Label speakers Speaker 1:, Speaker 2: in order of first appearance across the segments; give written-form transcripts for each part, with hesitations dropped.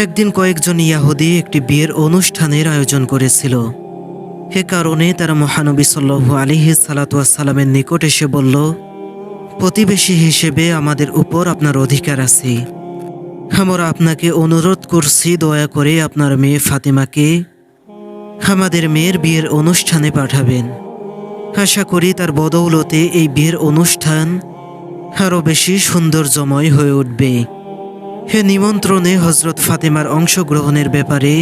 Speaker 1: একদিন কয়েকজন ইয়াহুদি একটি বিয়ের অনুষ্ঠানের আয়োজন করেছিল। এ কারণে তারা মহানবী সাল্লাল্লাহু আলাইহি সাল্লামের নিকট এসে বলল, প্রতিবেশী হিসেবে আমাদের উপর আপনার অধিকার আছে। আমরা আপনাকে অনুরোধ করছি, দয়া করে আপনার মেয়ে ফাতেমাকে আমাদের মেয়ের বিয়ের অনুষ্ঠানে পাঠাবেন। আশা করি তার বদৌলতে এই বিয়ের অনুষ্ঠান আরও বেশি সৌন্দর্যময় হয়ে উঠবে। হে নিমন্ত্রণে হজরত ফাতেমার অংশগ্রহণের ব্যাপারে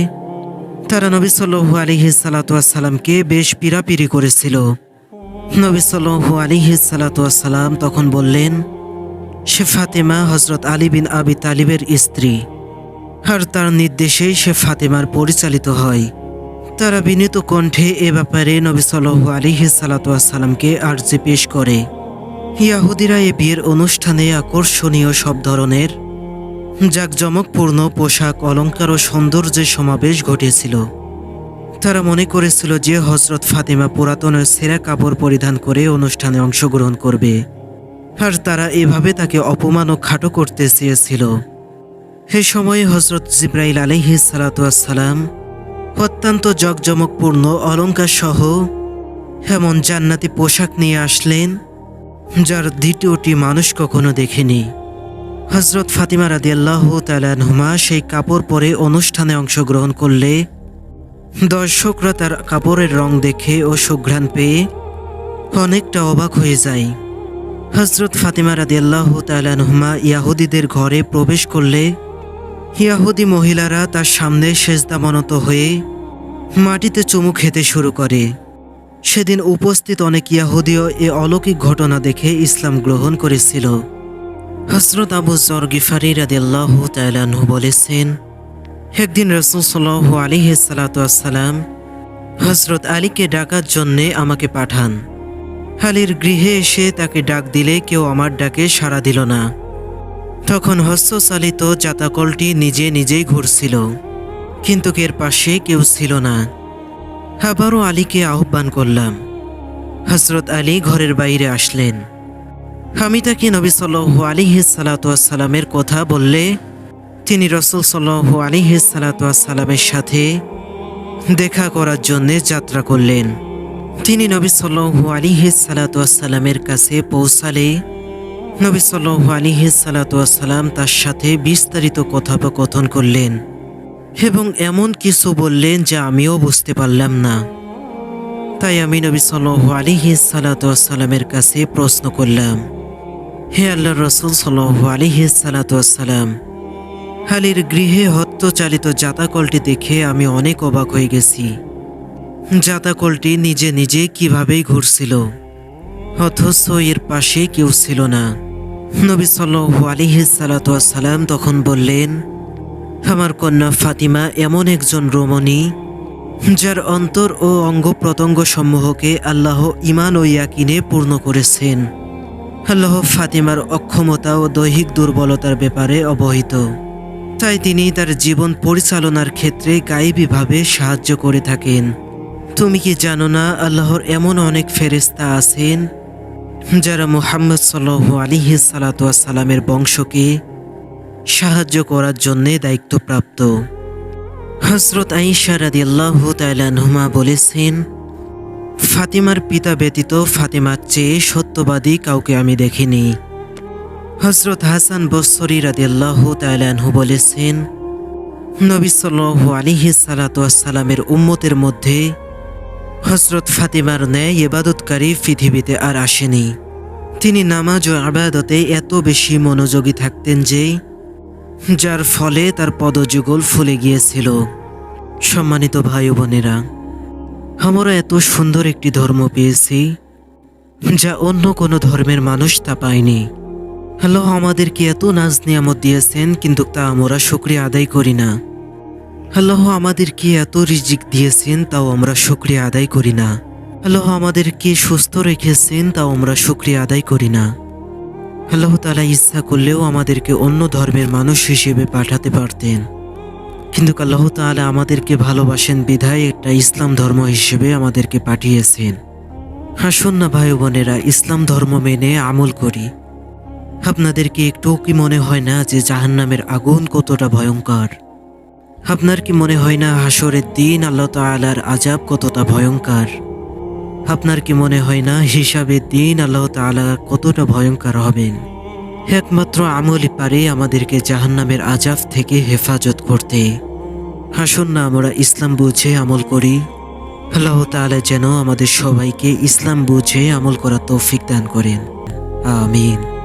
Speaker 1: তারা নবী সাল্লাল্লাহু আলাইহি সাল্লামকে বেশ পীড়াপিড়ি করেছিল। নবী সাল্লাল্লাহু আলাইহি সাল্লাম তখন বললেন, সে ফাতেমা হজরত আলী বিন আবি তালিবের স্ত্রী, আর তার নির্দেশেই সে ফাতেমার পরিচালিত হয়। তারা বিনীত কণ্ঠে এ ব্যাপারে নবী সাল্লাল্লাহু আলাইহি সাল্লামকে আর্জি পেশ করে। ইয়াহুদিরা এ বিয়ের অনুষ্ঠানে আকর্ষণীয় সব ধরনের জাঁকজমকপূর্ণ পোশাক, অলঙ্কার ও সৌন্দর্যের সমাবেশ ঘটেছিল। তারা মনে করেছিল যে হজরত ফাতেমা পুরাতন ও ছেঁড়া কাপড় পরিধান করে অনুষ্ঠানে অংশগ্রহণ করবে, আর তারা এভাবে তাকে অপমান ও খাটো করতে চেয়েছিল। এ সময়ে হজরত জিবরাইল আলাইহিস সালাম অত্যন্ত জাঁকজমকপূর্ণ অলঙ্কার সহ এমন জান্নাতি পোশাক নিয়ে আসলেন যার দ্বিতীয়টি মানুষ কখনো দেখেনি। হজরত ফাতিমা রাদিয়াল্লাহু তাআলা আনহুমা সেই কাপড় পরে অনুষ্ঠানে অংশগ্রহণ করলে দর্শকরা তার কাপড়ের রং দেখে ও সুঘ্রাণ পেয়ে অনেকটা অবাক হয়ে যায়। হজরত ফাতিমা রাদিয়াল্লাহু তাআলা আনহুমা ইয়াহুদিদের ঘরে প্রবেশ করলে ইয়াহুদি মহিলারা তার সামনে সেজদাবনত হয়ে মাটিতে চুমু খেতে শুরু করে। সেদিন উপস্থিত অনেক ইয়াহুদিও এ অলৌকিক ঘটনা দেখে ইসলাম গ্রহণ করেছিল। হজরত আবু যর গিফারি রাদিয়াল্লাহু তাআলা আনহু বলেছেন, একদিন রাসূল সাল্লাল্লাহু আলাইহি সাল্লাম হজরত আলীকে ডাকার জন্যে আমাকে পাঠান। আলীর গৃহে এসে তাকে ডাক দিলে কেউ আমার ডাকে সাড়া দিল না। তখন হস্তচালিত জাতাকলটি নিজে নিজেই ঘুরছিল, কিন্তু এর পাশে কেউ ছিল না। আবারও আলীকে আহ্বান করলাম। হজরত আলী ঘরের বাইরে আসলেন। আমি তাকে নবী সাল্লাল্লাহু আলাইহি সাল্লামের কথা বললে তিনি রাসূল সাল্লাল্লাহু আলাইহি সাল্লামের সাথে দেখা করার জন্যে যাত্রা করলেন। তিনি নবী সাল্লাল্লাহু আলাইহি সাল্লামের কাছে পৌঁছালে নবী সাল্লাল্লাহু আলাইহি সাল্লাম তার সাথে বিস্তারিত কথোপকথন করলেন এবং এমন কিছু বললেন যা আমিও বুঝতে পারলাম না। তাই আমি নবী সাল্লাল্লাহু আলাইহি সাল্লামের কাছে প্রশ্ন করলাম, হে আল্লাহর রাসূল সাল্লাল্লাহু আলাইহি সাল্লাম, আলীর গৃহে হস্তচালিত জাতাকলটি দেখে আমি অনেক অবাক হয়ে গেছি। জাতাকলটি নিজে নিজে কিভাবেই ঘুরছিল, অথচ এর পাশে কেউ ছিল না। নবী সাল্লাল্লাহু আলাইহি সাল্লাম তখন বললেন, আমার কন্যা ফাতিমা এমন একজন রমণী যার অন্তর ও অঙ্গ প্রত্যঙ্গ সমূহকে আল্লাহ ঈমান ও ইয়াকিনে পূর্ণ করেছেন। আল্লাহ ফাতিমার অক্ষমতা ও দৈহিক দুর্বলতার ব্যাপারে অবহিত, তাই তিনি তার জীবন পরিচালনার ক্ষেত্রে গায়েবীভাবে সাহায্য করে থাকেন। তুমি কি জানো না আল্লাহর এমন অনেক ফেরেশতা আছেন যারা মুহাম্মদ সাল্লাল্লাহু আলাইহি সাল্লামের বংশকে সাহায্য করার জন্যে দায়িত্বপ্রাপ্ত। হযরত আয়েশা রাদিয়াল্লাহু তাআলা আনহা বলেছেন, ফাতিমার পিতা ব্যতীত ফাতিমার চেয়ে সত্যবাদী কাউকে আমি দেখিনি। হযরত হাসান বসরি রাদিয়াল্লাহু তাআলা আনহু বলেছেন, নবী সাল্লাল্লাহু আলাইহি সাল্লামের উম্মতের মধ্যে হযরত ফাতিমার ন্যায় ইবাদতকারী পৃথিবীতে আর আসেনি। তিনি নামাজ ও ইবাদতে এত বেশি মনোযোগী থাকতেন যে যার ফলে তার পদযুগল ফুলে গিয়েছিল। সম্মানিত ভাই ও বোনেরা, আমরা এত সুন্দর একটি ধর্ম পেয়েছি যা অন্য কোনো ধর্মের মানুষ তা পায়নি। আল্লাহ আমাদেরকে এত নাজ নিয়ামত দিয়েছেন, কিন্তু তা আমরা শুকরিয়া আদায় করি না। আল্লাহ আমাদেরকে এত রিজিক দিয়েছেন, তাও আমরা শুকরিয়া আদায় করি না। আল্লাহ আমাদেরকে সুস্থ রেখেছেন, তাও আমরা শুকরিয়া আদায় করি না। আল্লাহ তাআলা ইচ্ছা করলেও আমাদেরকে অন্য ধর্মের মানুষ হিসেবে পাঠাতে পারতেন, কিন্তু আল্লাহ তাআলা আমাদেরকে ভালোবাসেন বিধায় একটা ইসলাম ধর্ম হিসেবে আমাদেরকে পাঠিয়েছেন। আসুন না ভাই বোনেরা, ইসলাম ধর্ম মেনে আমল করি। আপনাদেরকে একটু কি মনে হয় না যে জাহান্নামের আগুন কতটা ভয়ঙ্কর? আপনার কি মনে হয় না হাসরের দিন আল্লাহ তাআলার আযাব কতটা ভয়ঙ্কর? আপনার কি মনে হয় না হিসাবের দিন আল্লাহ তাআলা কতটা ভয়ঙ্কর হবেন? একমাত্র আমলই পারে আমাদেরকে জাহান্নামের আযাব থেকে হেফাজত করতে। আসুন না আমরা ইসলাম বুঝে আমল করি। আল্লাহ তাআলা যেন আমাদের সবাইকে ইসলাম বুঝে আমল করার তৌফিক দান করেন। আমিন।